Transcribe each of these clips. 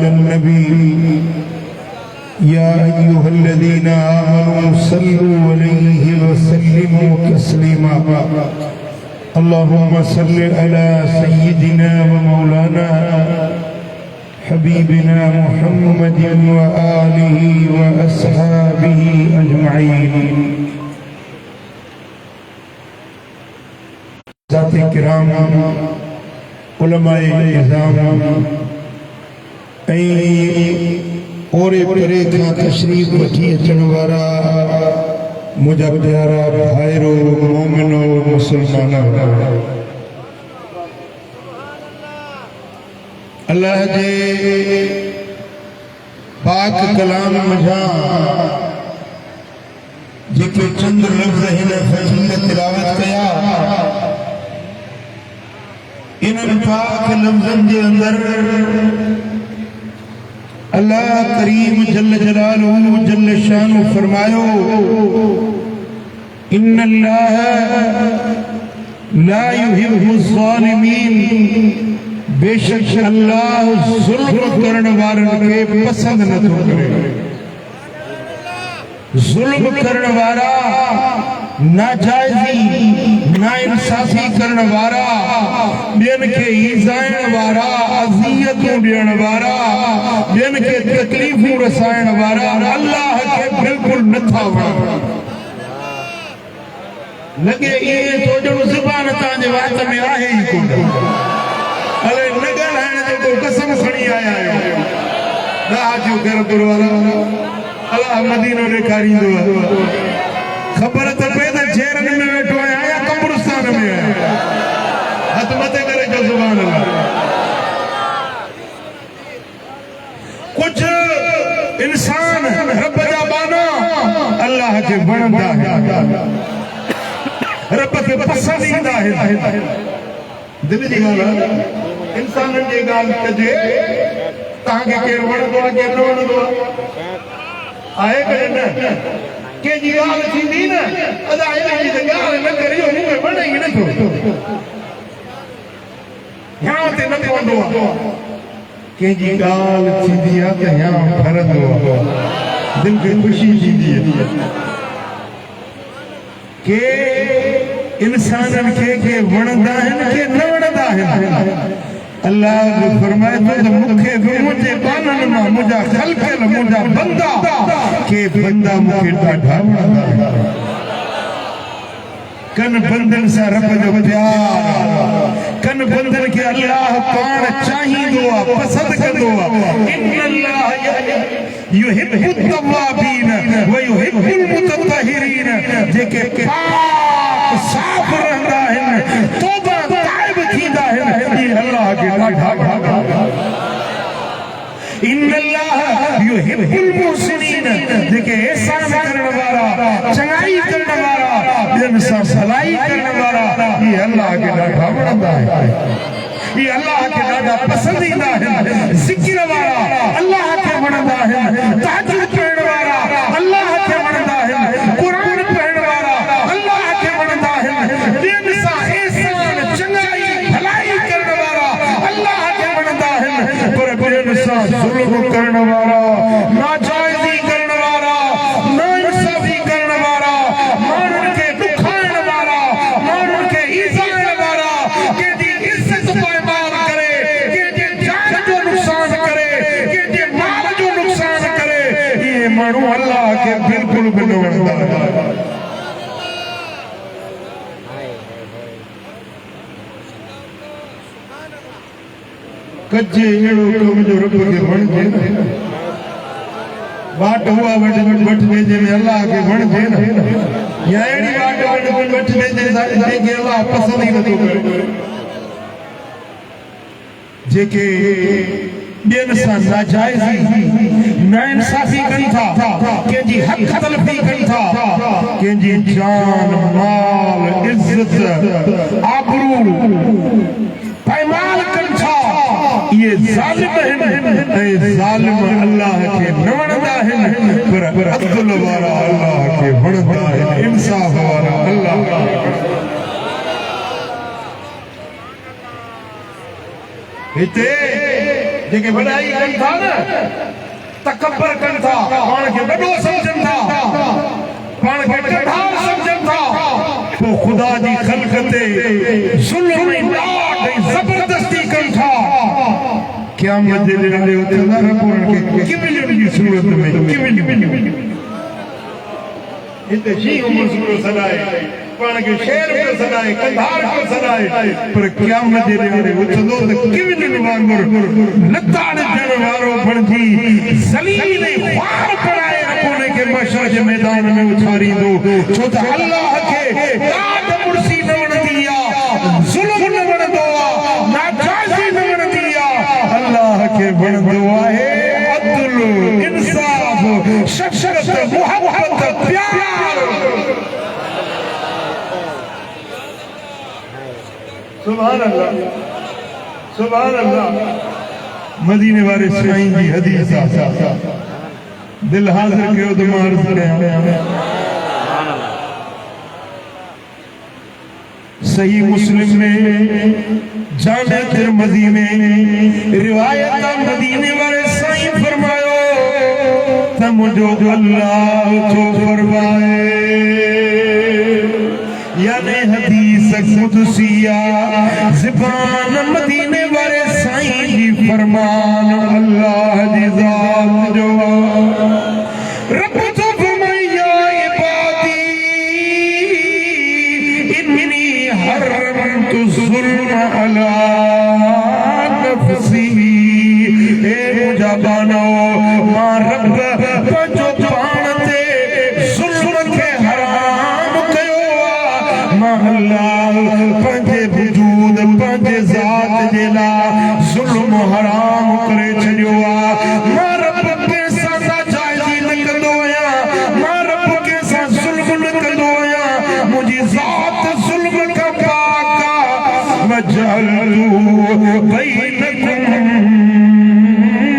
النبي يا أيها الذين آمنوا صلوا عليه وسلموا تسليما اللهم صل على سيدنا ومولانا حبيبنا محمد وآله وأصحابه أجمعين ذات کرام علماء نظام और परे का तशरीफ वठी अचण वारा मुझा प्यारा भाइरो मोमिनो मुसलमानो अल्लाह जे पाक कलाम मजा जेके चंद लफ्ज़ हिन फजील तिलावत कया इन पाक लफ्ज़न जे अंदर अल्लाह करीम जल्ल जलालुहु जल्ल शानु फरमायो इन्नल्लाह ला युहिब्बु ज़ालिमीन बेशक अल्लाह जुल्म करने वारन के पसंद न थो करे जुल्म करने वारा नाजायजी नाइंसाफी करने वारा बेन के ईज़ाइण वारा अज़ियतों ॾियण वारा बेन के तकलीफूं रसाइण वारा अल्लाह के बिल्कुल नथा वणन लगे ये तो जो ज़ुबान तांजे वात में आहे ही कोन अले न ॻाल्हाइण जो को कसम खणी आया आहियो ना जो घर गुरवारा अल्लाह मदीनो ॾेखारींदो खबर त पए त जेरन में वेठो आहियां या कब्रिस्तान में आहियां हथ मथे करे जो ज़ुबान अल्लाह कुछ इंसान रब जा बाना अल्लाह के वणंदा है रब के पसंद ईंदा है दिल जी ॻाल्हि इंसाननि जी ॻाल्हि कजे तव्हांखे केरु वणंदो आहे केरु न वणंदो आहे कॾहिं न कंहिंजी ॻाल्हि थींदी न अदा हिनजी त ॻाल्हि न करी मूंखे वणे ई नथो हियां ते न पवंदो आहे कंहिंजी ॻाल्हि थींदी आहे त हियां फरंदो आहे दिलि खे ख़ुशी थींदी आहे के इंसाननि खे वणंदा आहिनि के न वणंदा आहिनि अल्लाह फरमाए तो मुखे मुझे बानन मा मुझा खलकल मुझा बंदा के बंदा मुखे ॾाढा वणंदा कन बंदन सा रब जो प्यार कन बंदन के अल्लाह पाण चाहींदो आ पसंद कंदो आ इन्नल्लाह युहिब्बु तव्वाबीन व युहिब्बुल मुतत्तहिरीन जेके पाक साफ रहंदा आहिनि तौबा ताइब थींदा आहिनि अल्लाह के ॾाढा इन्नल्लाह युहिब्बुल मुहसिनीन जेके एहसान करण वारा चङाई करण वारा ॿियनि सां भलाई करण वारा ये अल्लाह के ॾाढा वणंदा आहिनि ये अल्लाह के ॾाढा पसंद ईंदा आहिनि ज़िक्र वारा अल्लाह के वणंदा आहिनि तहज्जुद पढ़ण वारा अल्लाह के वणंदा आहिनि क़ुरान पढ़ण वारा अल्लाह के वणंदा आहिनि ॿियनि सां एहसान चङाई भलाई करण वारा अल्लाह के वणंदा आहिनि पर ॿियनि सां ज़ुल्म करण वारा नाजाइज़ी करण वारा नाइंसाफी करण वारा माण्हुनि खे ॾुखाइण वारा माण्हुनि खे ईज़ाइण वारा कंहिंजी इज़त पायमाल करे कंहिंजे जान जो नुक़सान करे कंहिंजे माल जो नुक़सान करे इहे माण्हू अल्लाह खे बिल्कुल बि न वणंदा कजे अहिड़ो कम जो रब खे वणजे न वाट हुआ वट वेझे में अल्लाह खे वणजे न या अहिड़ी वाट वट वेझे जंहिंखे अल्लाह पसंदि ई नथो करे जेके ॿियनि सां नाजाइज़ी नाइंसाफी कनि था कंहिंजी हक़ तलफ़ी कनि था कंहिंजी जान माल इज़त आबरू पायमाल कनि था ये ज़ालिम आहिनि ऐं ज़ालिम अल्लाह खे न वणंदा आहिनि पर अदल वारा अल्लाह खे वणंदा आहिनि इंसाफ़ वारा अल्लाह हिते जेके वॾाई कनि था न तकबर कनि था पाण खे वॾो सम्झनि था पाण खे कठार सम्झनि था पोइ ख़ुदा जी ख़ल्क़ ते ज़ुल्म ऐं ॾाढ ऐं ज़बरदस्ती कनि था क़यामत जे ॾींहुं उथंदा न पोइ उन्हनि खे किमिलियुनि जी सूरत में किमिलियूं हिते शींहुं मंसूर सॾाए पाण खे शेर पियो सॾाए कंधार पियो सॾाए पर क़यामत जे ॾींहुं उथंदो त किमिलियुनि वांगुरु लता ॾिजण वारो बणिजी ज़लील ऐं ख़्वार बणाए उन खे महशर जे मैदान में उथारींदो छो त अल्लाह खे ॾाढ मुर्सी न वणंदी आहे ज़ुल्म न वणंदो आहे नाजाइज़ी न वणंदी आहे अल्लाह खे वणंदो आहे अदल इंसाफ शफ़क़त मोहब्बत प्यार सुभान अल्लाह सुभान अल्लाह मदीने वाले साईं जी हदीस आहे दिल हाज़िर कयो तो मां अर्ज़ कयां सही मुस्लिम में जामे तिरमिज़ी में रिवायत मदीने वाले साईं फरमायो त मुझो अल्लाह तो फरमाए यानी हदीस कुदसिया ज़बान मदीने वाले साईं जी फरमान अल्लाह जी ज़ात जो रब तो फरमाया इबादी इन्नी हर्रमतु ज़ुल्म अला नफ्सी ए मुझा बानो मां रब पंहिंजो पाण ते ज़ुल्म खे हराम कयो मां अल्लाह पंहिंजे वजूद पंहिंजे ज़ात जे लाइ ज़ुल्म हराम करे छॾियो आहे मां रब कंहिंसां नाजाइज़ी न कंदो आहियां मां रब कंहिंसां ज़ुल्म न कंदो आहियां मुंहिंजी ज़ात ज़ुल्म खां पाक आहे वजअलतु बैनकुम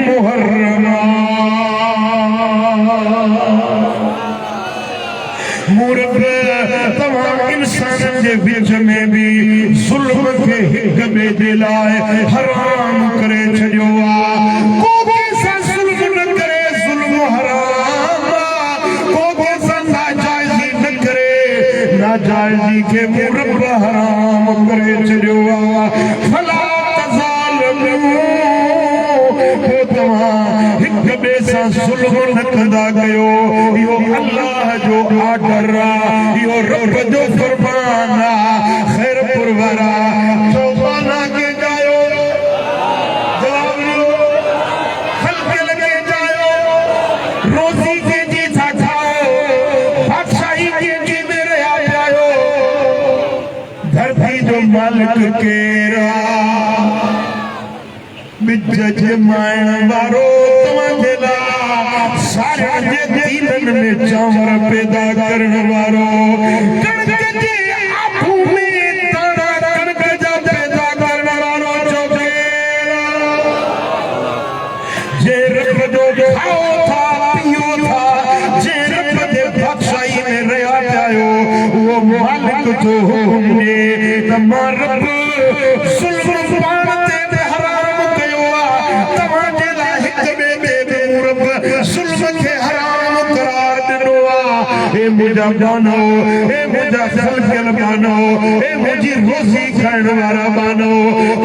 मुहर्रमा मूरब तमाम इंसाननि जे विच में भी ज़ुल्म खे हिक ॿिए जे लाइ हराम करे छॾियो आहे को कंहिंसां ज़ुल्म न करे ज़ुल्म हराम आहे को कंहिंसां नाजाइज़ी न करे नाजाइज़ी खे मूरब हराम करे छॾियो आहे फला तज़ालमू को तव्हां हिक ॿिए सां ज़ुल्म न कंदा कयो इहो अल्लाह जो ऑर्डर आहे इहो रब जो फरमान आहे ख़ैर पुरवरा चौबाना के जायो जवाब ॾियो ख़ल्क़ लॻे जायो रोज़ी कंहिंजी था खाओ बादशाही कंहिंजी में रहिया पियो धरती जो मालिक केरु आहे बिज जमाइण वारो तव्हांजे लाइ सारे जे दीननि में चांवर पैदा करण वारो कणक जे आबू में दाणा कणक जा पैदा करण वारो जे रब जो खाओ था पियो था जे रब जे बादशाही में रहिया पियो उहो मालिक जो हुजे त मां रब ज़ुल्म पाण ते हराम कयो आहे तव्हांजे लाइ हिक ॿिए में रब ज़ुल्म खे हराम करार ॾिनो आहे हे मुंहिंजा बानो हे मुंहिंजा ख़ल्क़ल बानो हे मुंहिंजी रोज़ी खाइण वारा बानो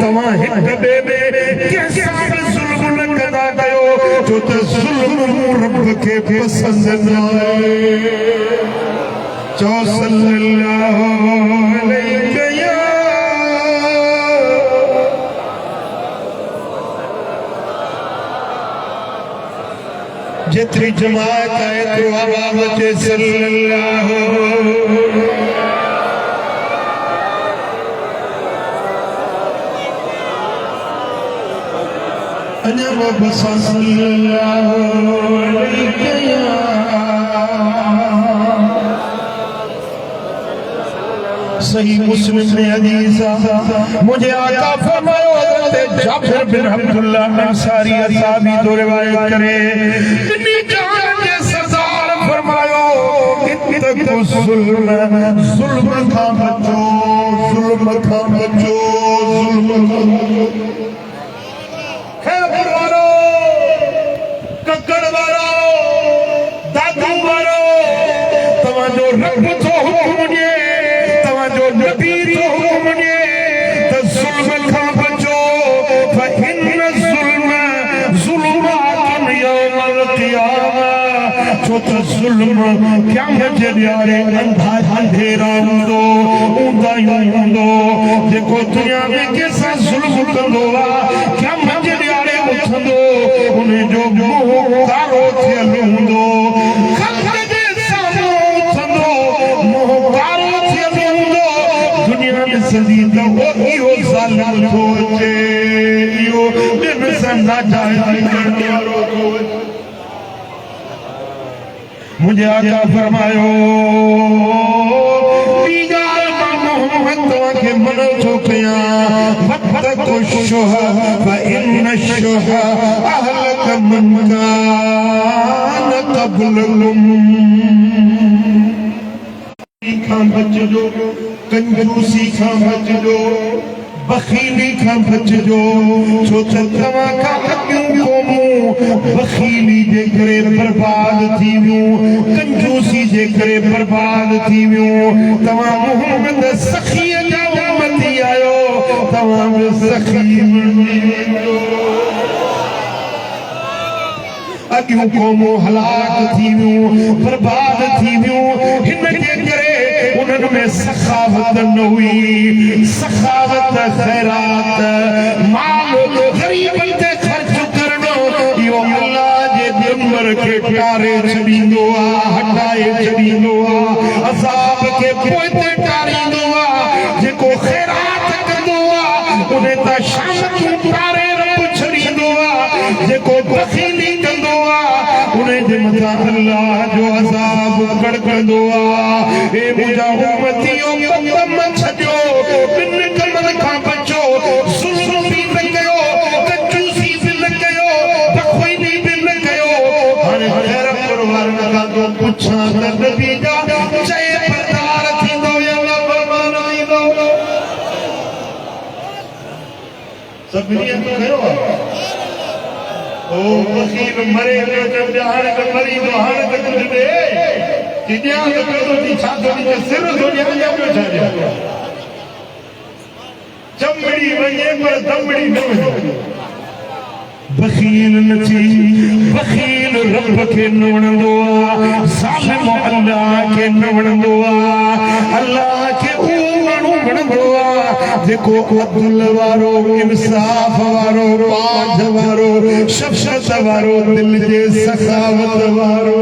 तव्हां हिक ॿिए में कंहिंसां बि ज़ुल्म न कंदा कयो छो त ज़ुल्म रब खे पसंदि न आहे चओ सल्लल्लाहु अलैहि या जेतरी जमात है तो आवाज़ अचे सल्लल्लाहु अने बाबा सल्लल्लाहु अलैहि सही मुस्लिम में हदीस मुझे आका फरमायो हज़रत जाबिर बिन अब्दुल्लाह अंसारी असहाबी तो रिवायत करे इतनी जान के सरदार फरमायो इत्तक़ु ज़ुल्म का बचो ज़ुल्म का बचो ज़ुल्म खैर रब तो हुक्म ॾे तव्हांजो नबी तो हुक्म ॾे त ज़ुल्म खां बचो फ़इन्न ज़ुल्म ज़ुल्मातुन यौमल क़ियामा छो त ज़ुल्म क़यामत जे ॾियारे अंधेरा हूंदो ऊंदाहियूं हूंदो जेको दुनिया में कंहिंसां ज़ुल्म कंदो आहे क़यामत जे ॾियारे उथंदो उन जो मुंहुं कारो थियल हूंदो दुनिया में सदी तो इहो ज़ालिम थो अचे इहो ॿियनि सां नाजाइज़ करण वारो थो अचे मुझे आका फरमायो ॿी ॻाल्हि मां मोहम्मद तव्हांखे मनो थो कयां वत्तक़ु शुह फ़इन्न शुह अहलक मन कान क़ब्लकुम खां बचजो कंजूसी खां बचजो बखीली खां बचजो छो त तव्हां खां अॻियूं क़ौमूं बखीली जे करे बर्बाद थी वियूं कंजूसी जे करे बर्बाद थी वियूं तव्हां मोहम्मद सखीअ जा उम्मती आहियो तव्हां बि सखी बणिजी वञो अॻियूं क़ौमूं हलाक थी वियूं बर्बाद थी वियूं हिन जे करे उन्हनि में सखावत न हुई सखावत खैरात माल गरीबन ते ख़र्च करणो इहो अल्लाह जे पैगंबर खे टारे छॾींदो आहे हटाए छॾींदो आहे अज़ाब खे पोइ टारींदो आहे जेको खैरात कंदो आहे उन तां शामतूं टारे रब छॾींदो आहे जेको बख़ीली कंदो आहे उन जे मथां अल्लाह जो अज़ाब कड़कंदो आहे हे मुंहिंजा उम्मतियो कदम छॾियो ॿिनि कमनि खां बचो ज़ुल्म बि न कयो कंजूसी बि न कयो बख़ीली बि न कयो हाणे ख़ैर परवार खां पुछां त नबी जा चए बरदार थींदो या न बरबाद थींदो सभिनी हथ कयो ओ बखील मरे जो ॼाण त मरी जो हाणे त कुझु ॾे कि ॼाण त पियो थी छा थो ॾे सिर थो ॼाण या पियो छा ॾियां चमड़ी वञे पर दमड़ी न वञे बखील न थी बखील रब खे न वणंदो आहे ज़ालिम अल्लाह खे न वणंदो आहे अल्लाह खे उहो माण्हू वणंदो आहे जेको अदल वारो इंसाफ़ वारो पांझ वारो शफ़क़त वारो दिल जे सखावत वारो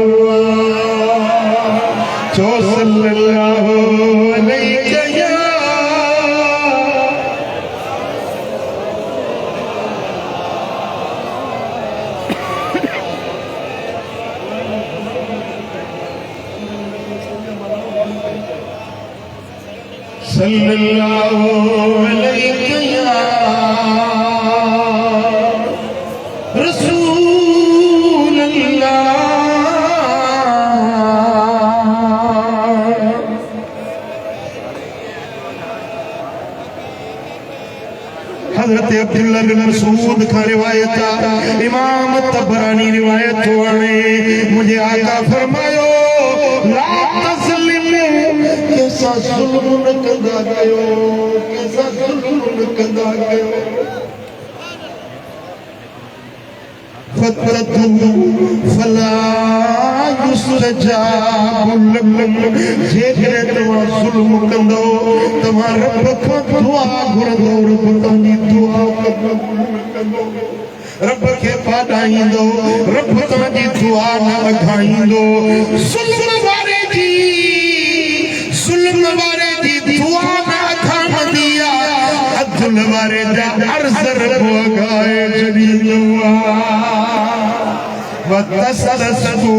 चो सल्लल्लाहु अलैहि या सल्लल्लाहु अलैहि या रसूल अल्लाह हज़रत अब्दुल्लाह बिन मसूद का रिवायत इमाम तबरानी रिवायत हुए मुझे आका फरमायो ला तज़लिमू कैसा जुल्म न कंदा कयो कैसा जुल्म न कंदा कयो फततु फला युस्तजाबु लकुम जेकरे तव्हां जुल्म कंदो तव्हां रब खां दुआ घुरंदो रब तव्हांजी दुआ क़बूल कंदो रब खे पाॾाईंदो रब तव्हांजी दुआ न अघाईंदो जुल्म वारे जी दुआ न अघाईंदी आहे अदल वारे जा अर्ज़ रब अघाए छॾींदो आहे वतसदसू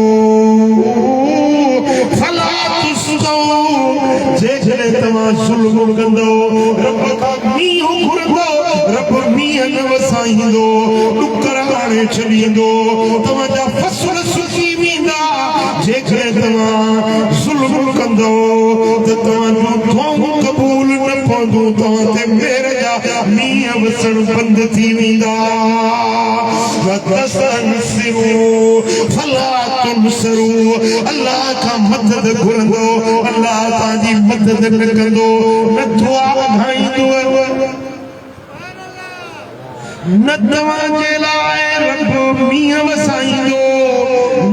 फला तुस्कू जेकॾहिं तव्हां जुल्म कंदो रब खां मींहुं घुरंदो रब मींहुं न वसाईंदो ॾुकर आणे छॾींदो तव्हांजा फसल सुकी वेंदा जेकॾहिं तव्हां जुल्म कंदो त तव्हांजूं दुआऊं क़बूल न पवंदियूं तव्हां ते मेर जा मींहं वसण बंदि थी वेंदा वतस्तनसिरू फला तुनसरू अल्लाह खां मदद घुरंदो अल्लाह ताजी मदद न कंदो न दुआ वधाईंदो न तवा जे लाए रब मियां वसाईंदो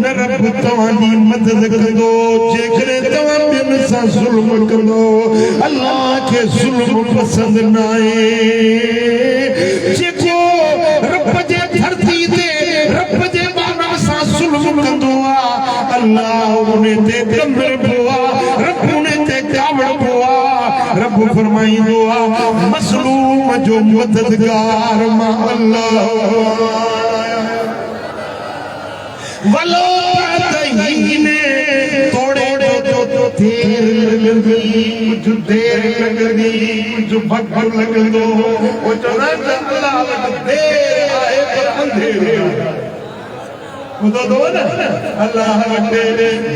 न रब तवानी मदद कंदो जेकरे तवा बिन सा जुल्म कंदो अल्लाह के जुल्म पसंद ना है जेको रब जे धरती ते रब जे बाना सा जुल्म कंदो अल्लाह उन्हें ते कमर बोआ रब उन्हें ते कावड़ बोआ रब फरमाईंदो मसलूम जो मददगार मा अल्लाह वलो तहीने तोड़े जो देर लग गई कुछ देर लग गई कुछ भगभग लग दो वो चला अल्लाह देर आए पर अंधेरे खुदा दो ना अल्लाह वटे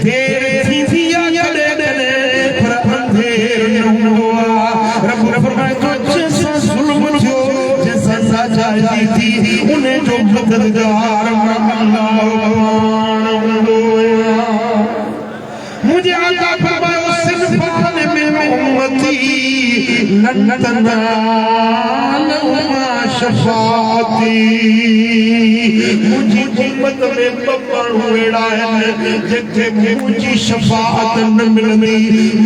देर थी दिया करे पर अंधेर न हुआ रब फरमाए तो जैसा जुल्म जो जैसा सजा दी थी उन्हें जो मददगार मुझे अता फरमाओ सिनफान में उम्मती लन्तना लहुमा शफाती मुझी उम्मत में बब्बाणु वेड़ा है जेके मुझी शफाअत न मिलंदी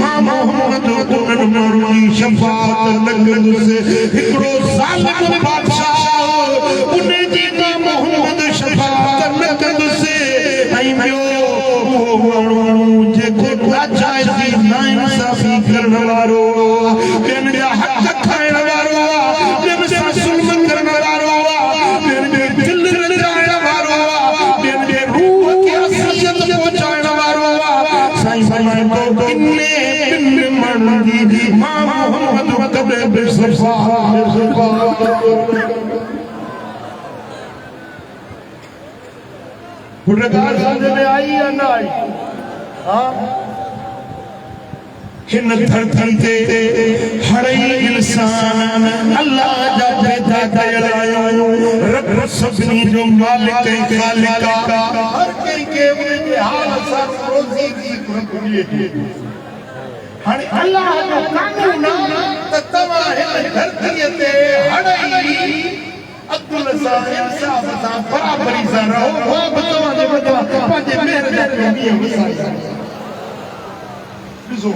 मां मोहम्मद उन्हनि माण्हुनि जी शफाअत न कंदुसि हिकिड़ो ज़ालिम बादशाह उन जी मां मोहम्मद शफाअत न कंदुसि ऐं ॿियो उहो माण्हू जेको नाजाइज़ी नाइंसाफ़ी करण वारो ॿियनि जा हक़ खाइण वारो ॿियनि सां ज़ुल्म करण वारो ॿियनि जे दिल लॼाइण वारो ॿियनि जे रूह खे अज़ियत पहुचाइण वारो साईं फरमाईंदो इन्ने ॿिनि माण्हुनि जी मां मोहम्मद कॾहिं बि गुनहगार समझ में आई या ना आई हाँ हिन धरती ते हड़ई इंसान अल्लाह जा पैदा कयल आयो रब सभिनी जो मालिक ऐं खालिक हर कंहिंखे उन जे हाल सां रोज़ी जी घुरिजे थी हाणे अल्लाह जो कानून त तव्हां हिन धरतीअ ते हड़ई अब्दुल सां इंसाफ सां बराबरी सां रहो मां बि तव्हांजे बदिरां पंहिंजे मेहर जा मींहं वसाईंदो ॾिसो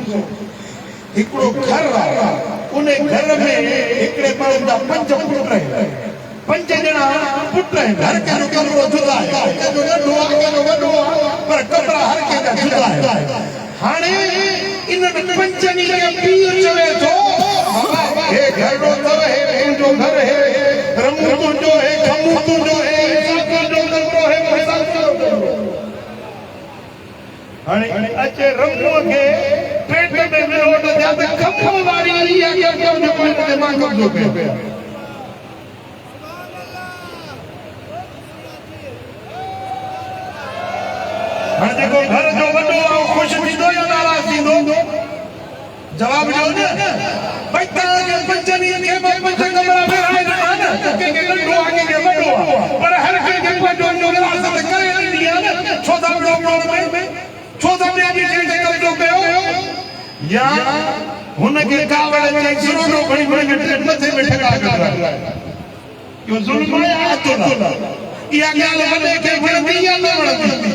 हिकिड़ो घर आहे उन घर में हिकिड़े माण्हू जा 5 पुट आहिनि 5 ॼणा पुट आहिनि हर कंहिंजो कमरो जुदा आहे कंहिंजो नंढो आहे कंहिंजो वॾो आहे पर कमरा हर कंहिंजा जुदा आहिनि हाणे इन्हनि 5 खे पीउ चवे थो हे घर अथव हे तुंहिंजो घर हे रमू तुंहिंजो हे खमू तुंहिंजो हे तुंहिंजो कमरो हे हाणे अचे रमूअ खे पेट में विरोध थिया त खमू वारी इहा कमु जो पेट ते मां कब्ज़ो कयो हाणे जेको घर जो वॾो आहे ख़ुशि थींदो या नाराज़ थींदो जवाब ॾियो न भई तव्हांखे 5 खे 5 कमरा विराए रखा न कंहिंखे नंढो आहे कंहिंखे वॾो आहे पर हर कंहिंखे पंहिंजो विरासत करे ॾिनी आहे न छो था ॿियो में छो था ॿिए बि कंहिंखे कब्ज़ो कयो या हुनखे कावड़ चई सुरोनो खणी हुनखे मथे में ठगा कराए इहो ज़ुल्म आहे अतुल इहा ॻाल्हि वॾे खे वणंदी या न वणंदी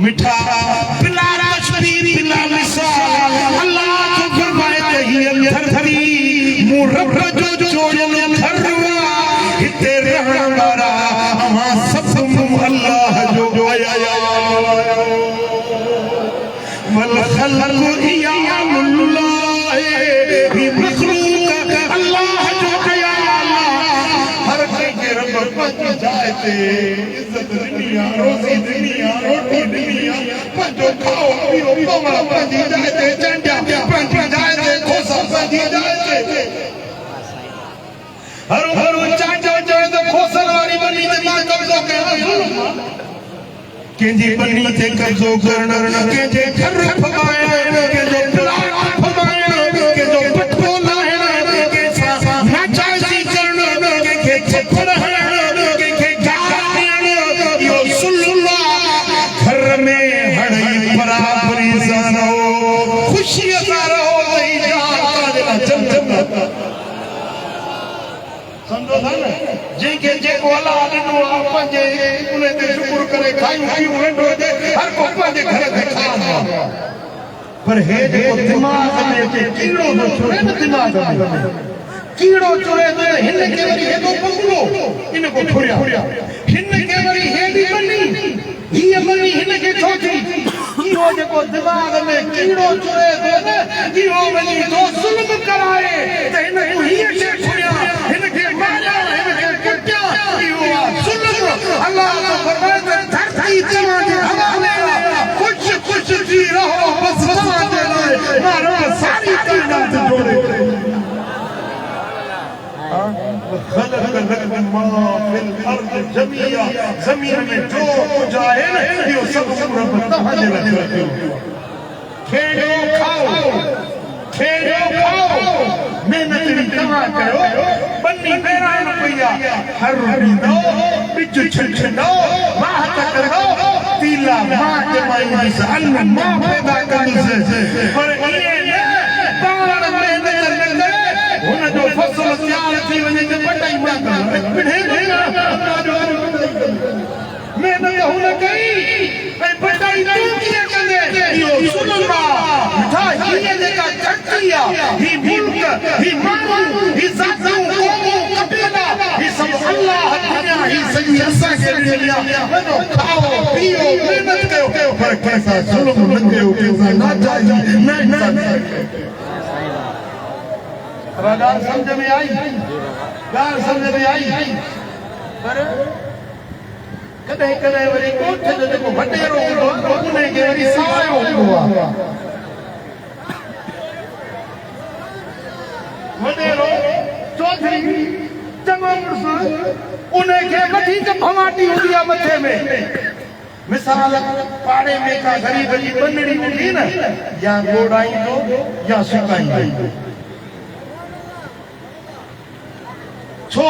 मिठा पिला कश्मीरी पिला मिसाल अल्लाह तो फरमाए त हीअ धरती मूं रब जो चोरियल घर हिते रहण वारा अवां सभु मूं अल्लाह जो आया वल खलक़ु इयामुल्लाह ही मखलूक अल्लाह जो कया हर कंहिंखे रब पंहिंजी जाइ ते इज़त ॾिनी आहे रोज़ी ॾिनी आहे रोटी ॾिनी आहे पंहिंजो खाओ पीओ कमरा पंहिंजी जाइ ते चंडिया पंहिंजी जाइ ते खोसा पंहिंजी जाइ ते हर चांडो चवे त खोसन वारी बनी ते मां कब्ज़ो कयो कंहिंजी बनी ते कब्ज़ो करण कंहिंजे घर फमाइण कंहिंजो प्लाट फमाइण कंहिंजो पटको लाहिण कंहिंसां नाजाइज़ी करण कंहिंखे थप्पड़ हणण कंहिंखे गाल ॾियण इहो ज़ुल्म घर में हड़ई बराबरी जेको अलाह ॾिनो आहे पंहिंजे उन ते शुक्र करे खायूं पीयूं वेंदो हुजे हर को पंहिंजे घर ते खाईंदो आहे पर हे जेको दिमाग़ में अचे कीड़ो थो चुरे न दिमाग़ में कीड़ो चुरे थो हिन खे वरी हेॾो बंगलो इन को थुरिया हिन खे वरी हेॾी बनी हीअ बनी हिन खे छो थी इहो जेको दिमाग़ में कीड़ो चुरे थो न इहो वञी थो ज़ुल्म कराए त हिन को हीअ शइ थुरिया हिन खे मारिया हिन खे कुटिया इहो आहे ज़ुल्म अलाह जो फरमाए त धरती तव्हांजे हवाले आहे ख़ुशि थी रहो बस तव्हांजे लाइ मां रब सारी काइनात जोड़े خلق لكم ما في الارض جميعا زمین में जो कुछ आहे न इहो सभु रब तव्हांजे लाइ कयो खेड़ो खाओ महिनत बि तव्हां कयो बन्नी पहिरां पई आहे हर ॾींदो ॿिज छिड़कंदो मां कंदो तीला मां जमाईंदसि अन्न मां पैदा कंदुसि पर ईअं न पाण महिनत न करे हुन जो फसल तयार थी वञे त पटाई मां कयां महिनत हुन कई ऐं पटाई तूं कीअं कंदे इहो ज़ुल्म आहे हीअ जेका धरती आहे ही मुल्क ही माण्हू ही ज़ातियूं क़ौमूं क़बीला ही सभु अलाह दुनिया ही सॼी असांखे ॾिनी आहे वञो खाओ पीओ महिनत कयो पर कंहिंसां ज़ुल्म न कयो कंहिंसां नाजाइज़ न ॻाल्हि सम्झ में आई पर कॾहिं कॾहिं वरी ॻोठ जो जेको वॾेरो हूंदो आहे उन खे वरी सायो हूंदो आहे वॾेरो चौधरी चङो मुड़ुसु उन खे वधीक भवाटी हूंदी आहे मथे में मिसाल पाड़े में का ग़रीब जी बंदड़ी हूंदी न या ॻोड़ाईंदो या सुकाईंदो छो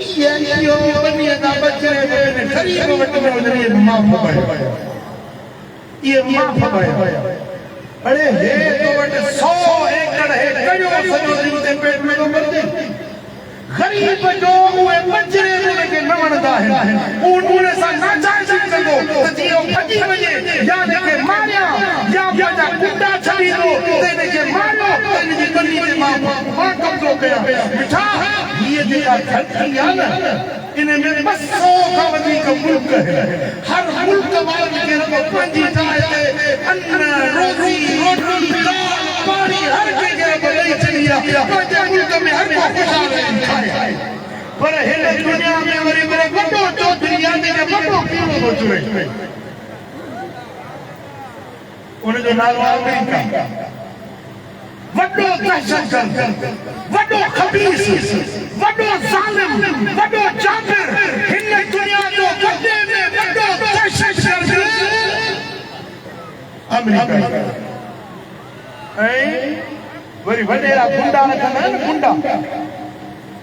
इहो बनीअ जा बचड़े ग़रीब वटि में वञी माफ़ पियो इहे माफ़ पियो अरे हे तो वटि 100 एकड़ हे कयो सॼो दिन ते पेट में थो मरजे ग़रीब जो उहे बचड़े उनखे न वणंदा आहिनि उन सां नाजाइज़ कंदो त जीअं भॼी वञे या हिनखे मारिया या पंहिंजा कुंडा छॾींदो त हिनखे मारियो त हिनजी बनी ते मां कब्ज़ो कयां मिठा हीअ जेका धरती आहे न इन में 200 खां वधीक मुल्क आहिनि हर मुल्क वारनि खे पंहिंजी जाइ ते अन्न रोज़ी रोटी दाल पाणी हर कंहिंखे ॾेई छॾी आहे पंहिंजे मुल्क में हर को ख़ुशहाल आहे पर हिन दुनिया में वरी वॾो चौधरी आहे जंहिंखे वॾो कीड़ो थो चुरे उनजो नालो अमेरिका वॾो दहशतगर्द वॾो खबीस वॾो ज़ालिम वॾो जाबिर हिन दुनिया जो वॾे में वॾो दहशतगर्द अमेरिका ऐं वरी वॾेरा गुंडा रखंदा आहिनि गुंडा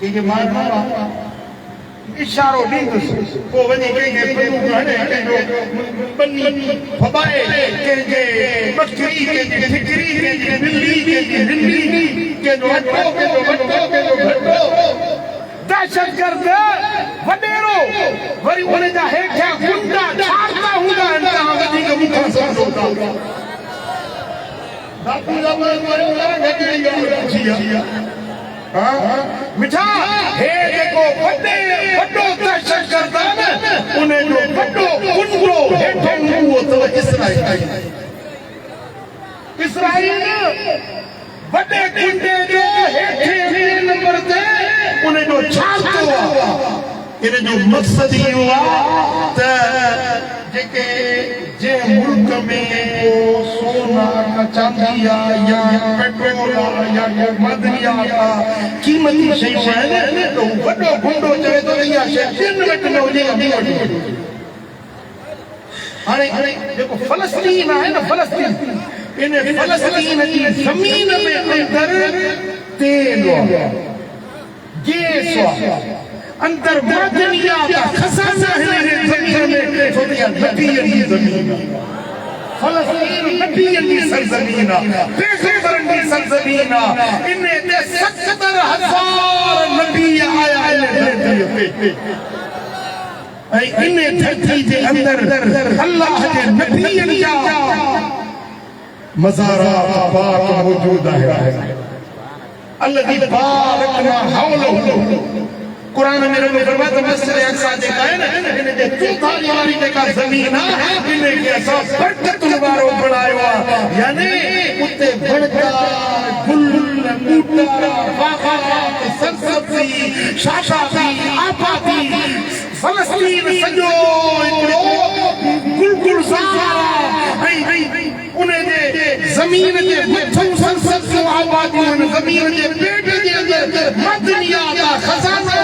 कंहिंखे मारणो आहे इशारो ॾींदुसि पोइ वञी कंहिंखे बनी फबाए कंहिंजे बकरी कंहिंजी ठिकरी कंहिंजी ॿिली कंहिंजी हिंदी कंहिंजो अटो कंहिंजो वटो कंहिंजो घटो दहशतगर्द वॾेरो वरी उन जा हेठियां गुंडा छाड़ता हूंदा आहिनि तव्हां वधीक मूंखां सम्झो था बापू जा मिठा हे जेको वॾो दहशतगर्द आहे न उन जो वॾो कुंडो हेठो उहो अथव इसराइल वॾे कुंडे जो हेठे नंबर ते उन जो छा थियो आहे इन जो मक़सद इहो आहे त जेके जे मुल्क में सोना का चांदी या पेट्रोल या मदनियात कीमती शयूं आहिनि त वॾो गुंडो चवे थो इहा शइ ॿियनि वटि न हुजे हाणे जेको फ़लस्तीन आहे न फ़लस्तीन इन फ़लस्तीन जी ज़मीन में अंदर तेल आहे गैस आहे अंदर मादनियात खजाना है ज़मीन में छोटी नदी जी ज़मीन फलस्तीन नबियन दी सरजमीन पैगंबरन दी सरजमीन इन्ने ते 70,000 नबी आया धरती पे इन्ने धरती के अंदर अल्लाह के नबियन जा मज़ारात पाक मौजूद है अल्लाह बारकना हौलहु कुरान में रब फरमाता मस्जिद अक्सा देखा है ना इन्हें जे चौथा वाली देखा जमीन इन्हें के सब बरकत वारो बनायो यानी उते बढ़ता गुल बूटा बागात सरसब्जी शाशाबी आबादी फलस्तीन सजो इकड़ो गुलगुलजार उन्हें जे जमीन जे मथों सरसब्जी आबादी जमीन जे पेट जे अंदर मदनिया का खजाना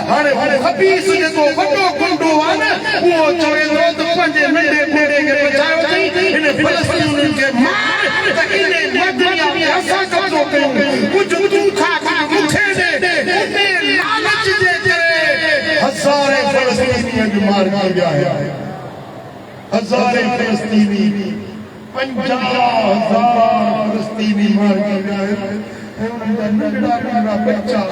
हाणे हबीस जेको वॾो गुंडो आहे न उहो चवे थो त पंहिंजे नंढे बेटे खे बचायो अथई हिन फ़लस्तीन खे मार त इन मदनिया में असां कब्ज़ो कयूं कुझु तूं खा मूंखे ॾे उन लालच जे करे हज़ारे फ़लस्तीनी अॼु मार विया आहिनि हज़ारे फ़लस्तीनी 50,000 फ़लस्तीनी मार विया आहिनि ऐं उन्हनि जा नंढड़ा बच्चा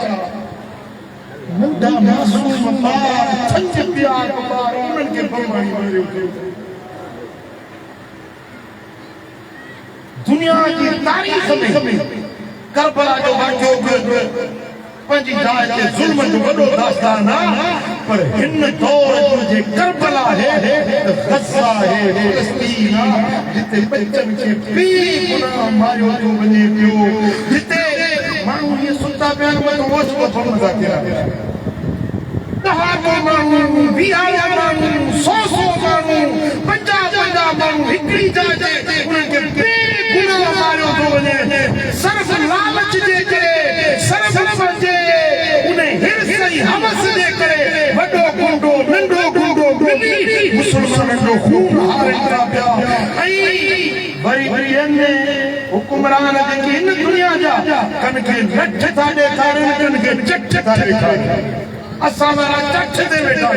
मुंडा मासूम ॿार थच प्यार ॿार उन्हनि खे बरबादी मारियो दुनिया जी तारीख़ में करबला जो वाक़ियो पंहिंजी जाइ ते ज़ुल्म जो वॾो दास्तान आहे पर हिन दौर जो जे करबला है ग़ज़ा है फ़लस्तीन जिते बच्चनि खे बेगुनाह मारियो थो वञे पियो जिते माण्हू इहे सुता पिया आहिनि वॾो होश वठो नथा कया दहाको माण्हू 20 माण्हू 100 माण्हू 50 माण्हू हिकिड़ी जाइ ते उन्हनि खे बेगुनाह मारियो थो वञे सिर्फ़ लालच जे करे सिर्फ़ पंहिंजे उन हिर्स ऐं हवस जे करे वॾो गुंडो नंढो गुंडो मिली मुस्लमाननि जो खून हारनि था पिया ऐं वरी हुकुमरान जेके हिन दुनिया जा कन खे लठ था ॾेखारनि कन खे चट था ॾेखारनि असां वारा चट ते वेठा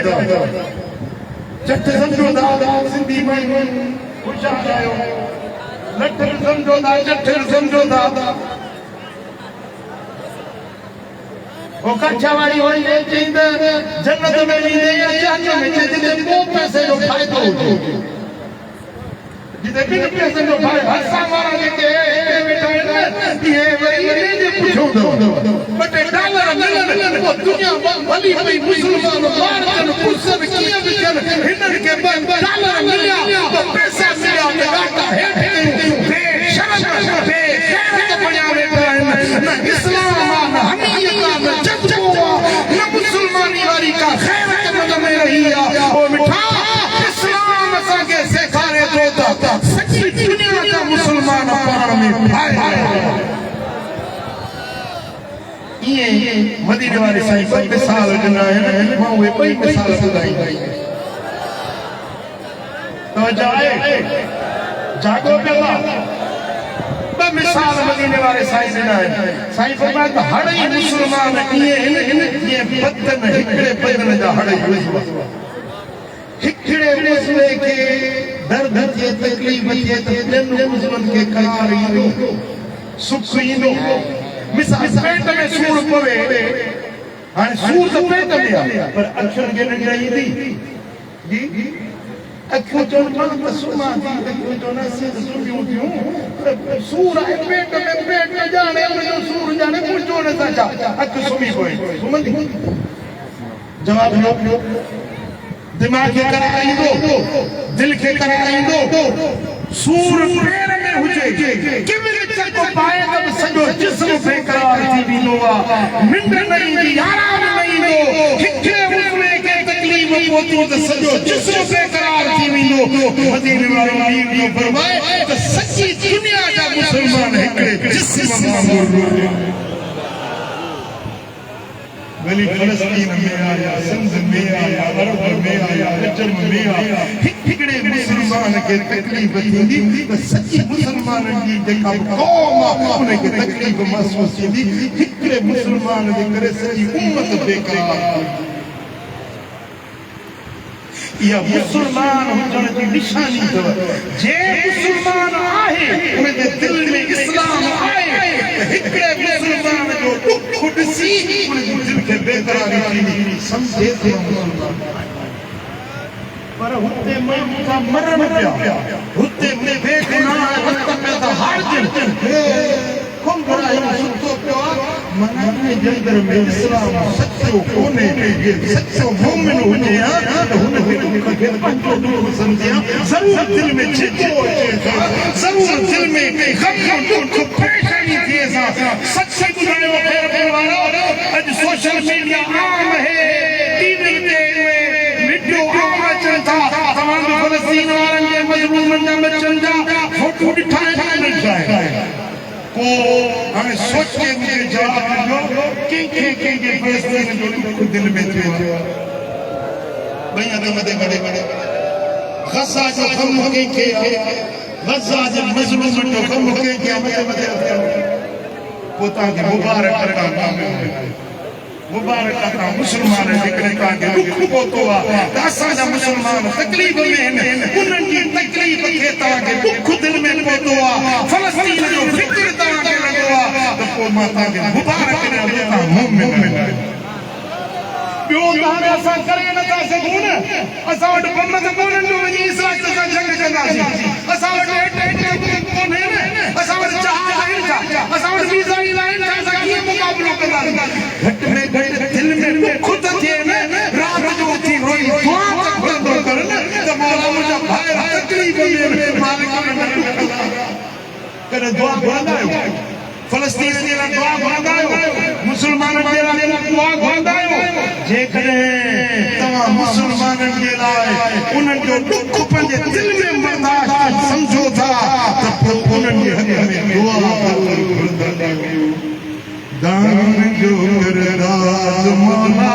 चट सम्झो था सिंधी माण्हू होशियार आहियो लठ सम्झो था चट सम्झो था वो कच्चा वाली होई चईंद जन्नत में वेंदे या जहन्नम में जिते को पैसे जो फ़ाइदो हुजे जिते बिन पैसे जो फ़ाइदो हर वारा जेके वेठा आहिनि इहे वरी इन्हे पुछो बटे डॉलर मिलनि वो दुनिया भली भली मुस्लमान ॿार कनि पुछनि कीअं बि कनि हिननि खे डॉलर मिलिया पैसा मिलिया त ॾाढा हेठि कयूं बेशरम बेग़ैरत बणिया वेठा आहिनि न इस्लाम आहे न हमीयत आहे न जज़्बो आहे न मुसलमानी वारी का ग़ैरत मन में रही आहे ओ मिठा इस्लाम असांखे सेखारे थो त सॼी दुनिया जा मुसलमान पाण में भाई इएं मदीने वारे साईं ॿ मिसाल ॾिना आहिनि मां उहे ॿई मिसाल ॿुधाईंदा तवजो आहे जागो पिया ॿ मिसाल मदीने वारे साईं ॾिना आहिनि साईं फरमाए त हड़ई मुस्लमान ईअं बदन हिकिड़े बदन जा हड़ई हिकिड़े मुस्लिम खे दर्द थिए तकलीफ़ थिए त ॿियनि मुस्लिमनि खे करार ईंदो सुख ईंदो मिसाल पेट में सूर पवे हाणे सूर त पेट में आहे पर अखियुनि खे निंड ईंदी जी अखियूं चवनि मां त सुम्हां थी अखियूं चवनि असीं त सुम्हियूं थियूं सूर आहे पेट में ॼाणे उनजो सूर ॼाणे पुछो न था छा अखि सुम्ही पई सुम्हंदी जवाब ॾियो दिमाग़ खे कराईंदो दिलि खे कराईंदो सूर पेर में हुजे किविल चको पाए त सॼो जिस्म बेक़रार थी वेंदो आहे निंड न ईंदी आराम न ईंदो हिकिड़े मुस्लिम खे तकलीफ़ पहुती त सॼो जिस्म बेक़रार थी वेंदो मदीने वारो मीर जो फरमाए त सॼी दुनिया जा मुस्लमान हिकिड़े जिस्म वांगुरु वली फ़लस्तीन में आया सिंध में आया अरब में आया नजम में आया हिकिड़े मुस्लमान खे तकलीफ़ थींदी त सॼी मुस्लमाननि जी जेका क़ौम आहे उनखे तकलीफ़ महसूस थींदी हिकिड़े मुस्लमान जे करे सॼी उम्मत बेक़रार या मुसलमान हुजण जी निशानी अथव जे मुसलमान आहे उन जे दिल में इस्लाम आहे हिकड़े मुसलमान जो दुख ॾिसी उन जी दिल खे बेकरारी थींदी समझे थो मुसलमान पर हुते मां मरण पिया हुते बेगुनाह वक्त में त हाजिर कौन बुराई सुतो पियो मना जे अंदर में इस्लाम सच्चो कोने ये सच्चो मोमिन हुजे त हुन खे पंहिंजो दुख समझिया जरूर दिल में छिको अचे जरूर दिल में गम दुख परेशानी थिए सा सच ॿुधायो ख़ैर वारो अॼु सोशल मीडिया आम है टीवी ते वीडियो आम अचनि था तमाम फ़लस्तीन वारनि जे मज़लूमनि जा बचनि जा फोटो ॾिठा आहिनि को हमें सोच के मुझे जवाब ॾिनो कंहिंखे फ़लस्तीन जो दुख दिल में थियो भई मदे गज़ा जो ग़म कंहिंखे गज़ा जे मज़लूमनि जो ग़म कंहिंखे मदे पोइ तव्हांखे मुबारक मुबारक मुसलमान जेकॾहिं तव्हांखे दुख पहुतो आहे त असांजा मुसलमान तकलीफ़ में आहिनि उन्हनि जी तकलीफ़ खे तव्हांखे दुख दिल में पहुतो आहे फ़लस्तीन जो फ़िक्र तव्हांखे लॻो आहे त पोइ मां तव्हांखे मुबारक ॾियां तव्हां मोमिन ॿियो त हाणे असां करे नथा सघूं न असां वटि बम त कोन्हनि जो वञी इसराइल सां जंग कंदासीं असां वटि कोन्हे न असां वटि जहाज आहिनि छा असां वटि मीज़ाइल आहिनि छा असां कीअं मुक़ाबिलो कंदासीं घटि में घटि दिल में दुख त थिए न राति जो उथी रोई दुआ कंदो कर न त मौला मुंहिंजा भाइर तकलीफ़ में मालिक करे दुआ घुरंदा आहियो फ़लस्तीन जे लाइ दुआ घुरंदा आहियो मुसलमाननि जे लाइ दुआ घुरंदा आहियो जेकॾहिं तव्हां मुसलमाननि जे लाइ उन्हनि जो दुख पंहिंजे दिल में बर्दाश्त सम्झो था त पोइ उन्हनि जे हक़ में दुआ घुरंदा आहियो दान जो करदाद मौला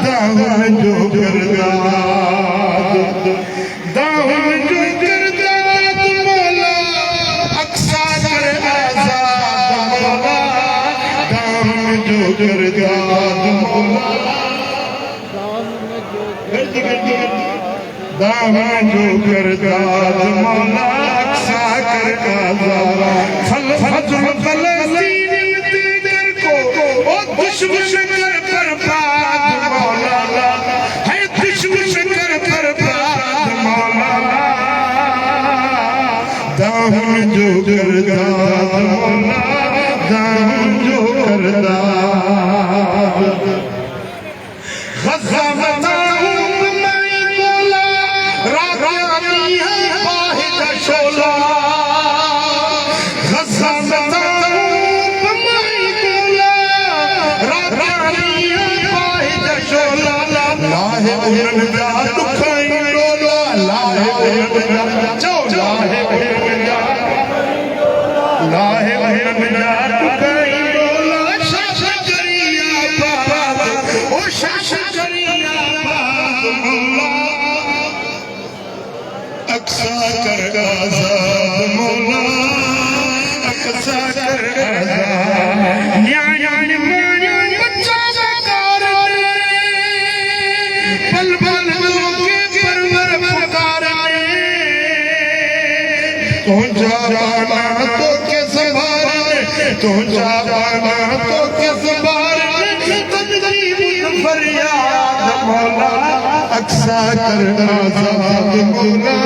दान जो करदाद दान जो करदाद मौला अक्सा कर आजाद मौला दान जो करदाद मौला दान जो करदाद मौला अक्सा कर आजाद फजल फ़लस्तीन दुश्मन कर बर्बाद मौला है दुश्मन कर बर्बाद मौला दाम जो करदाद मौला दाम जो करदाद गज़ा बताऊं मैं मौला रागानी है वाहिद शोला गज़ा उन्हनि जा दुख लाहे उन्हनि जा दुख अक्सा कर आजाद मौला अक्सा कर आजाद तुझा बाना तो के संभाले तुझा बाना तो के संभाले तकलीफ फरियाद मौला अक्सा कर आजाद मौला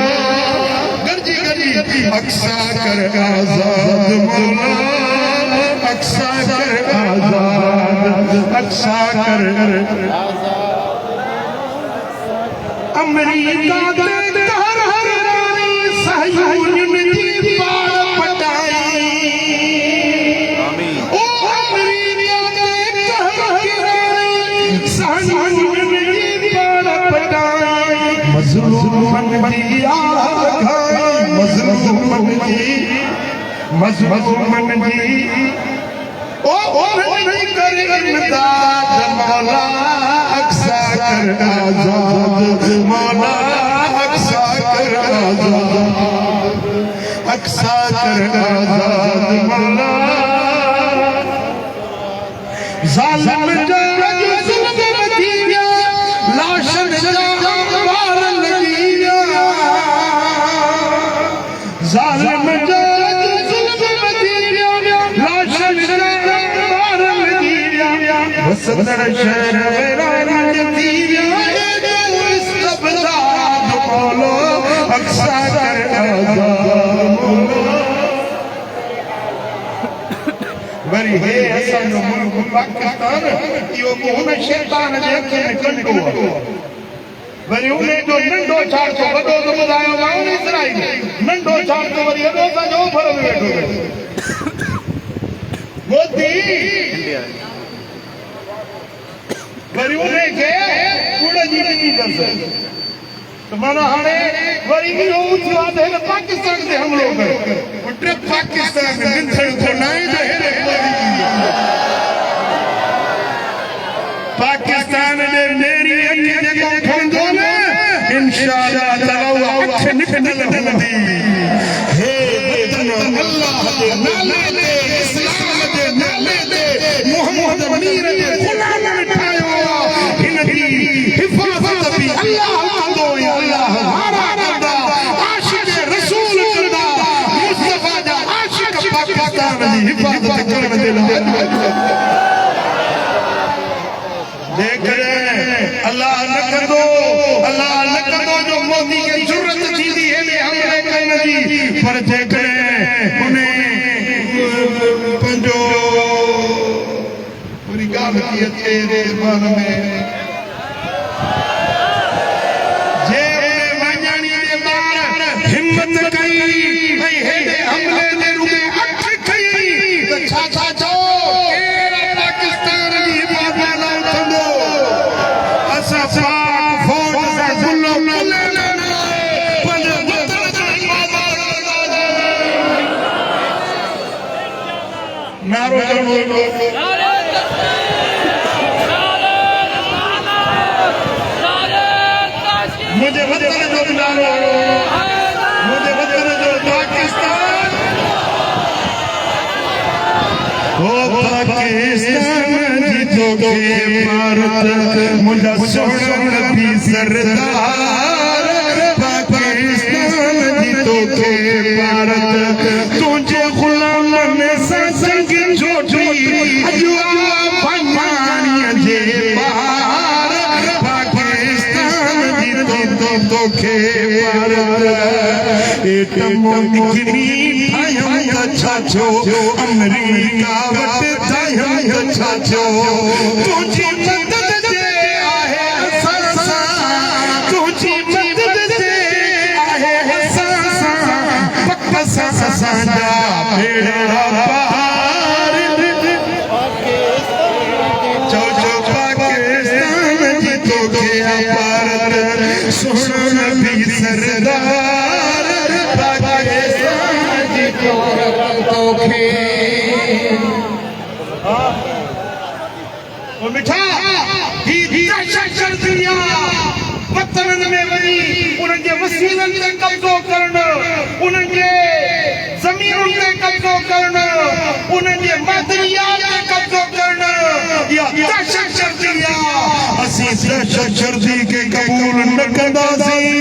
गरजी अक्सा कर आजाद मौला अक्सा कर आजाद अक्सा कर अमेरिका के हर रानी सहयून की पार पटाई ओ अमेरिका के हर रानी सहयून की पार पटाई मजलूम मन की आग मजलूम मन की ओ नहीं करे इमदाद मौला अक्सा कर आजाद मौला अक्सा कर आजाद अक्सा कर आजाद मौला जालिम जो जुल्म मदीना लाशन ज़ालिम जो ज़ुल्म वधी वियो लाश शहर लॻी विया वसंदड़ शहर वैरान थी विया एॾो इस्तबदाद मौलो अक्सा कर वरी हे असांजो मुल्क पाकिस्तान इहो हुन शैतान जे हथ में कंडो आहे वरी उन्हें जो नंढो छाड़ तो वॾो तो ॿुधायो माण्हू इसराईल नंढो छाड़ तो वरी वॾो असांजो ओभर में वेठो मोदी वरी उन्हें खे कूड़ जी ॾिनी अथसि त माना हाणे वरी इहो थियो आहे त हिन पाकिस्तान ते हमिलो कयो पुट पाकिस्तान में निंदड़ थो न आहे त हेॾे पाकिस्तान जे मेरी अखि जेको खणंदो न इंशाअल्लाह ताला अखि निकल वेंदी हे अल्लाह जे नाले ते इस्लाम जे नाले ते मोहम्मद मीर जे गुलाम ठाहियो हिन जी हिफ़ाज़त बि अल्लाह कंदो अल्लाह हारा कंदा आशिक रसूल कंदा मुस्तफा जा आशिक पाकिस्तान जी हिफ़ाज़त करण जे लाइ अल्लाह न कंदो जो मोदी खे ज़रूरत थींदी हेॾे हमले करण जी पर जेकॾहिं उन पंहिंजो पूरी ॻाल्हि थी अचे ज़बान में जे वञण जे ॿार हिमत कई ऐं हेॾे हमले जे रुॻे अख खई त छा चओ पाकिस्तान जी हिफ़ाज़त न कंदो असां पाक फौज सां ज़ुल्म नारो मुझे वतन जो नारो मुझे वतन जो पाकिस्तान ओ पाकिस्तान जी तोखे भारत मुंहिंजा सोना नबी सरदार पाकिस्तान जी तोखे भारत तुंहिंजे ग़ुलामनि सां संग जोड़ी अॼु फमाणीअ जे ॿार पाकिस्तान जी तोखे भारत एटम अग्नि ठाहियूं त छा थियो अमेरिका वटि ठाहियूं त छा थियो तुंहिंजी मदद ते आहे असां तुंहिंजी मदद ते आहे असां पक सां असांजा बेड़ा पार चओ पाकिस्तान जी तोखे भारत सोना नबी सरदार पाकिस्तान जी तोखे ओ मिठा ही दहशत दुनिया वतननि में वञी उन्हनि जे वसीलनि ते कब्ज़ो करणु उन्हनि जे ज़मीनुनि ते कब्ज़ो करणु उन्हनि जे मादनियात ते कब्ज़ो करणु इहा दहशत दुनिया असीं दहशतगर्दी खे क़बूल न कंदासीं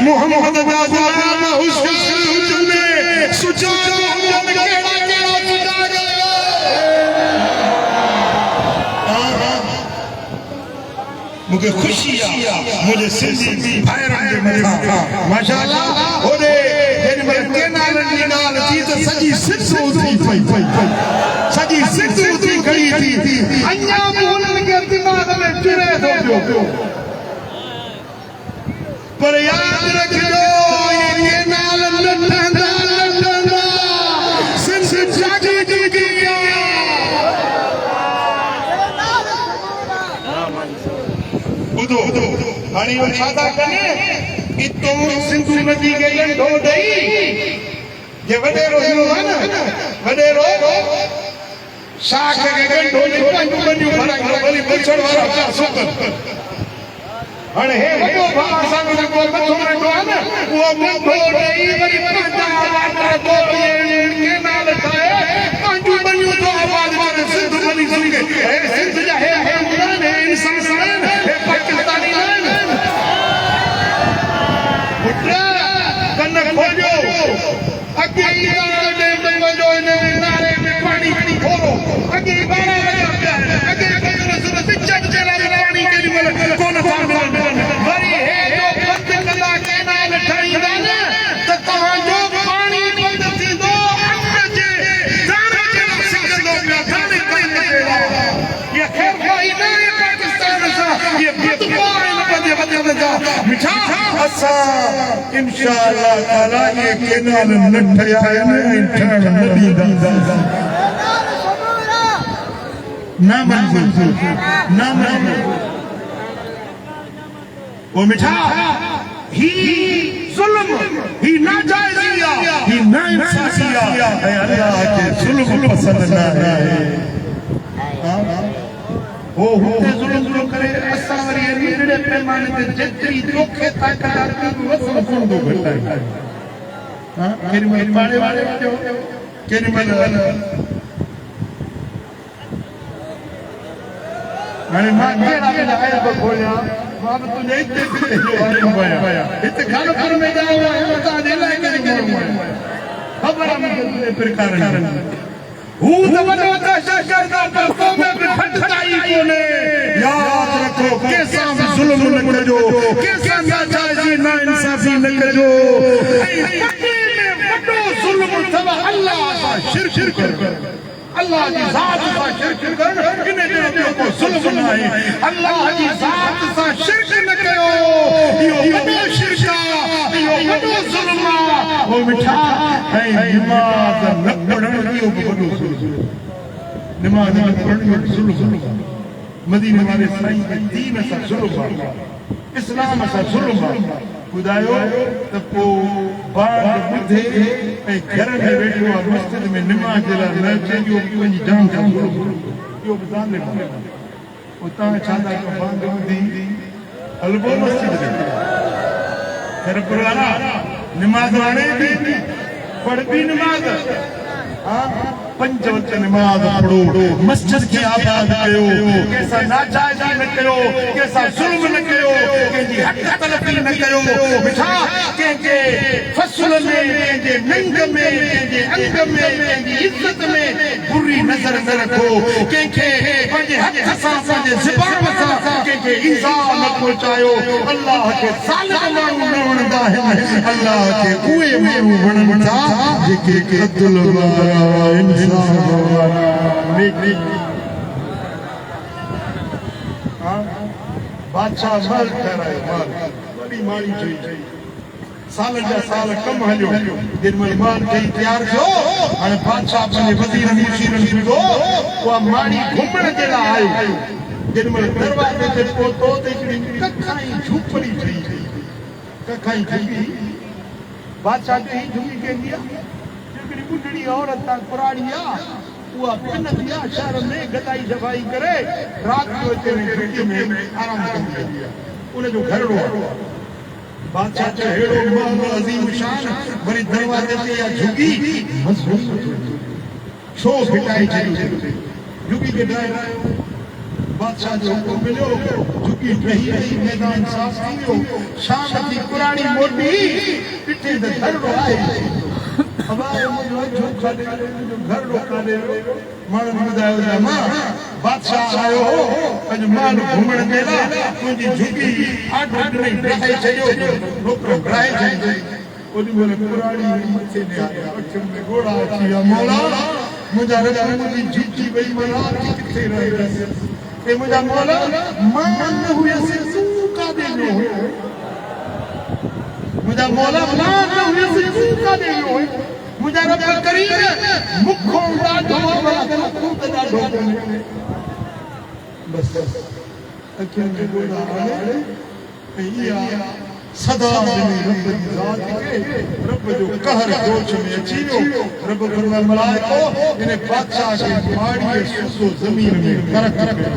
मोहम्मद जा ग़ुलाम हुसैन ने सुजान मुझे खुशी मुझे सिंधी भाइरनि जे मथां माशाअल्लाह होॾे जेॾी महिल केनालनि जी ॻाल्हि थी त सॼी सिंध उथी पई सॼी सिंध उथी खड़ी थी अञा बि हुननि खे दिमाग़ में चुरे थो पियो पर यादि रखिजो ये केनाल लटंदा सिंध जागी चुकी ॿुधो हाणे इहो छा था कनि इतो सिंधु नदी खे ॻंढो ॾेई जे वॾेरो इहो आहे न वॾेरो शाख खे ॻंढो ॾेई पंहिंजूं ॿनियूं भराईंदो वरी पुछण वारा पिया सुकनि हाणे हे वॾो भाउ असांजो जेको मथो वेठो आहे न उहो ॻंढो ॾेई वरी पंहिंजा वाटर केनाल ठाहे पंहिंजूं ॿनियूं थो आवाज़ करे सिंध ॿनी सुके हे सिंध जा हे आहिनि हे इंसान आहिनि हे पाकिस्तानी आहिनि पुट कन खोलियो असा इंशाअल्लाह ताला ये केनाल नठया है ठहण न दींदा ना मंजूर ना मंजूर वो मिठा ही जुल्म ही नाजायजिया ही नाइंसाफिया है अल्लाह के जुल्म पसंद ना है वो होते जुल्म करे असा वरी नीड़े पैमाने ते जेतरी धोखे ताकत आती वसन कोन दो घटाई हां केरी में पाड़े वाले जो केरी में मैंने मां केड़ा में आया बखोया मां तुझे इतने पाया इतने खानपुर में जाओ बता दे ला के खबर मुझे प्रकार हूं तवनो का शागिर्द पर को में फटताई कोने याद रखो कैसा जुल्म न कजो कैसा नाजायजी ना इंसाफी न कजो मदी में वडो जुल्म तव अल्लाह सा शिरक कर अल्लाह की जात सा शिरक कर इने जो को जुल्म न है अल्लाह की जात सा शिरक न कयो यो वडो शिरका यो वडो जुल्म वो मिठा है नमाज न पढ़ण यो वडो नमाज न पढ़ण जुल्म मदीने वाले साईं के दीन सा जुल्म इस्लाम सा जुल्म खुदायो त पो बाग बुधे ए घर में बैठो मस्जिद में नमाज ला न चयो पंहिंजी जान सा जुल्म यो बता ले उता छादा को बाग बुधी हलबो मस्जिद में घर पुराना नमाज वाले भी पढ़ भी नमाज हां पंज वक्त नमाज पढ़ो मस्जिद के आबाद कयो कैसा नाजायज न कयो कैसा जुल्म न कयो केजी हक तलफी न कयो मिठा केजे फसल में केजे नंग में केजे अंग में केजी इज्जत में बुरी नजर न रखो केके पंजे हक सा पंजे ज़बान सा केके ईज़ा न पहुंचायो अल्लाह के सालिक माण्हू न वणंदा आहिनि अल्लाह के उहे माण्हू वणनि था जेके अब्दुल वारा बादशाह मल ठहरायो माल बड़ी माड़ी थी साल जा साल कम हलियो दिन में माल ठही तैयार थियो हाणे बादशाह पंहिंजे वज़ीर मुशीरनि खे उहा माड़ी घुमण जे लाइ आयो दिन में दरवाजे ते पहुतो त हिकिड़ी कखाई झूपड़ी ठही कखाई झूपड़ी बादशाह खे ही झूपड़ी कहंदी आहे हिकिड़ी बुढड़ी औरत आहे पुराणी आहे उहा पिन दिया शहर में गदाई सफाई करे रात जो अचे झुगी में आराम कंदी आहे उन जो घरड़ो आहे बादशाह जो हेड़ो महल अजीम शान वरी दरवाजे ते या झुगी मजबूत छो फिटाई छॾियो झुगी के ड्राइवर बादशाह जो हुकुम मिलियो झुगी रही रही मैदान साफ़ थी वियो शाम थी पुराणी मोटी ॾिठे त घरड़ो आहे हमारे मुझे जो खाने जो घर रोकाने माण्हू ॿुधायो मां बादशाह आयो हो अॼु माल घुमण जे लाइ तुंहिंजी झुगी आठ ॾींहं ड्राहे छॾियो रोकड़ो ड्राहे छॾियो ओॾी महिल पुराणी मथे ने आया अखियुनि में ॻोढ़ा अची विया मौला मुंहिंजा रब मुंहिंजी झुगी वई मना किथे रहियसि ए मुंहिंजा मौला मां न हुयसि तूं काॾे वियो हुयो मुंहिंजा मौला मां न हुयसि तूं काॾे वियो हुयो मुझे रब करीम मुखों डाढो तू त डाढो बस अखियुनि में ॻोढ़ा आणे ऐं इहा सदा मिली रब जी ज़ात खे रब जो कहर जोश में अची वियो रब फरमाए मलाइको इन बादशाह खे माड़ीअ सुसो ज़मीन में फ़र्क़ कयो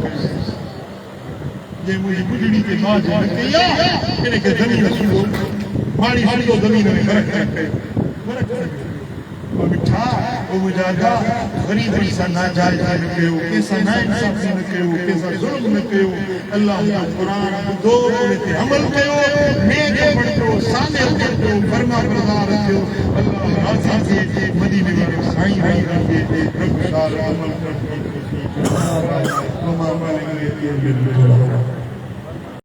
जे मुंहिंजी बुढड़ी ते मां जे न कई आहे इन खे ज़मीन सुसो माड़ी सुसो ज़मीन में फ़र्क़ कयो मिठा वो मुजादा गरीबी सा नाजायज न कयो कैसा नाइंसाफी न कयो कैसा जुल्म न कयो अल्लाह जो कुरान दो ते अमल कयो नेक बणो साले बणो फरमा बरदार थियो अल्लाह राज़ी थे मदीने वाले साईं रहे रब शाल अमल कर